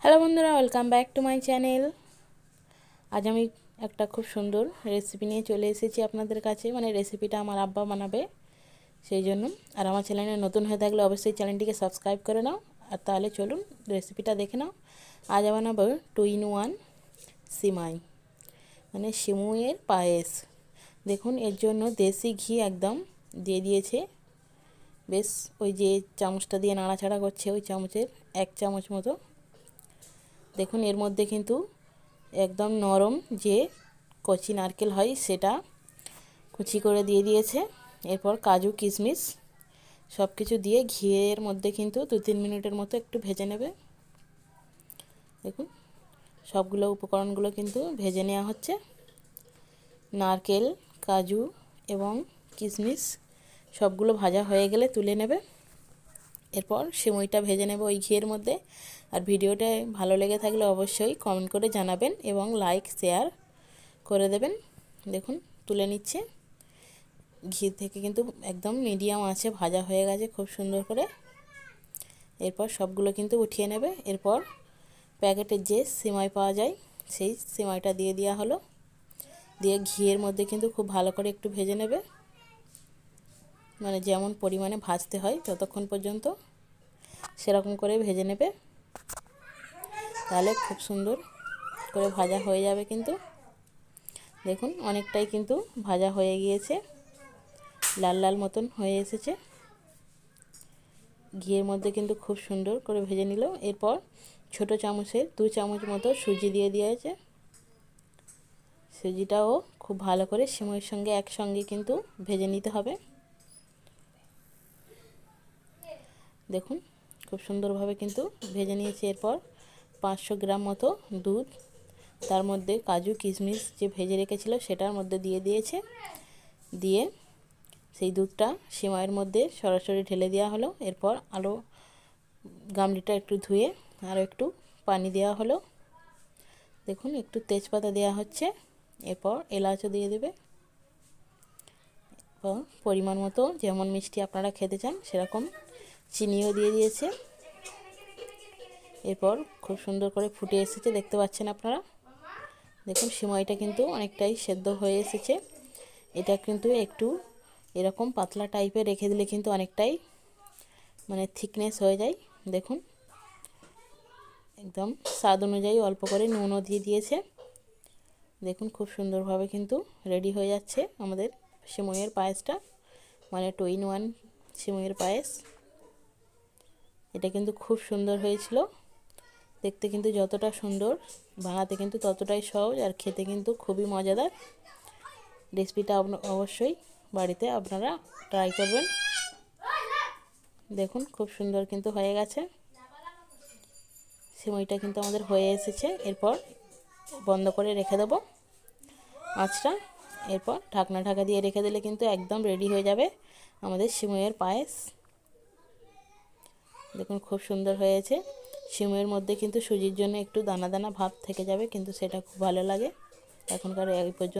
Hello বন্ধুরা, welcome back to my channel. আজ আমি একটা খুব সুন্দর রেসিপি নিয়ে চলে এসেছি আপনাদের কাছে। রেসিপিটা আমার আব্বা বানাবে সেই জন্য। আর আমার চ্যানেলে নতুন হয়ে থাকলে অবশ্যই চ্যানেলটিকে সাবস্ক্রাইব করে নাও। আর তাহলে চলুন রেসিপিটা দেখে নাও। আজ বানাবো 2-in-1 সিমাই, সিমুইয়ের পায়েস। দেখুন, এর জন্য দেশি ঘি একদম দিয়ে দিয়েছে। বেশ, ওই যে চামচটা দিয়ে নাড়াচাড়া করছে ওই চামচের 1 চামচ মতো। দেখুন, এর মধ্যে কিন্তু একদম নরম যে কচি নারকেল হয় সেটা কুচি করে দিয়ে দিয়েছে। এরপর কাজু কিশমিশ সব কিছু দিয়ে ঘিয়ের মধ্যে কিন্তু 2-3 মিনিটের মতো একটু ভেজে নেবে। দেখুন, সবগুলো উপকরণগুলো কিন্তু ভেজে নেওয়া হচ্ছে। নারকেল, কাজু এবং কিশমিশ সবগুলো ভাজা হয়ে গেলে তুলে নেবে। এরপর সিমুইটা ভেজে নেব ওই ঘিয়ের মধ্যে। আর ভিডিওটা ভালো লেগে থাকলে অবশ্যই কমেন্ট করে জানাবেন এবং লাইক শেয়ার করে দেবেন। দেখুন, তুলে নিচ্ছে। ঘি থেকে কিন্তু একদম মিডিয়াম আঁচে ভাজা হয়ে গেছে খুব সুন্দর করে। এরপর সবগুলো কিন্তু উঠিয়ে নেবে। এরপর প্যাকেটের যে সিমাই পাওয়া যায় সেই সিমাইটা দিয়ে দেওয়া হলো। দিয়ে ঘিয়ের মধ্যে কিন্তু খুব ভালো করে একটু ভেজে নেবে। যেমন পরিমাণে ভাজতে হয় ততক্ষণ পর্যন্ত সেরকম করে ভেজে নেবে, তাহলে খুব সুন্দর করে ভাজা হয়ে যাবে। কিন্তু দেখুন, অনেকটাই কিন্তু ভাজা হয়ে গিয়েছে, লাল লাল মতন হয়ে এসেছে। ঘিয়ের মধ্যে কিন্তু খুব সুন্দর করে ভেজে নিল। এরপর ছোট চামচের 2 চামচ মতো সুজি দিয়ে দিয়েছে। সুজিটাও খুব ভালো করে সিমুইয়ের সঙ্গে একসঙ্গে কিন্তু ভেজে নিতে হবে। দেখুন, খুব সুন্দরভাবে কিন্তু ভেজে নিয়েছি। এরপর 500 গ্রাম মতো দুধ, তার মধ্যে কাজু কিশমিশ যে ভেজে রেখেছিল সেটার মধ্যে দিয়ে দিয়েছে। দিয়ে সেই দুধটা সিমাইয়ের মধ্যে সরাসরি ঢেলে দেওয়া হলো। এরপর আলো গামলিটা একটু ধুয়ে আরও একটু পানি দেওয়া হলো। দেখুন, একটু তেজপাতা দেওয়া হচ্ছে। এরপর এলাচও দিয়ে দেবে। পরিমাণ মতো যেমন মিষ্টি আপনারা খেতে চান সেরকম চিনিও দিয়ে দিয়েছে। এরপর খুব সুন্দর করে ফুটে এসেছে, দেখতে পাচ্ছেন আপনারা। দেখুন, সিমাইটা কিন্তু অনেকটাই সেদ্ধ হয়ে এসেছে। এটা কিন্তু একটু এরকম পাতলা টাইপের রেখে দিলে কিন্তু অনেকটাই থিকনেস হয়ে যায়। দেখুন, একদম স্বাদ অনুযায়ী অল্প করে নুনও দিয়ে দিয়েছে। দেখুন, খুব সুন্দরভাবে কিন্তু রেডি হয়ে যাচ্ছে আমাদের সিমুইয়ের পায়েসটা, 2-in-1 সিমুইয়ের পায়েস। এটা কিন্তু খুব সুন্দর হয়েছিল দেখতে, কিন্তু যতটা সুন্দর বানাতে কিন্তু ততটাই সহজ, আর খেতে কিন্তু খুবই মজাদার। রেসিপিটা অবশ্যই বাড়িতে আপনারা ট্রাই করবেন। দেখুন, খুব সুন্দর কিন্তু হয়ে গেছে। সিমুইটা কিন্তু আমাদের হয়ে এসেছে। এরপর বন্ধ করে রেখে দেবো আঁচটা। এরপর ঢাকা দিয়ে রেখে দিলে কিন্তু একদম রেডি হয়ে যাবে আমাদের সিমুইয়ের পায়েস। দেখুন, খুব সুন্দর হয়েছে। সিমুইয়ের মধ্যে কিন্তু সুজির জন্য একটু দানা দানা ভাব থেকে যাবে, কিন্তু সেটা খুব ভালো লাগে। এখনকার এই পর্যন্ত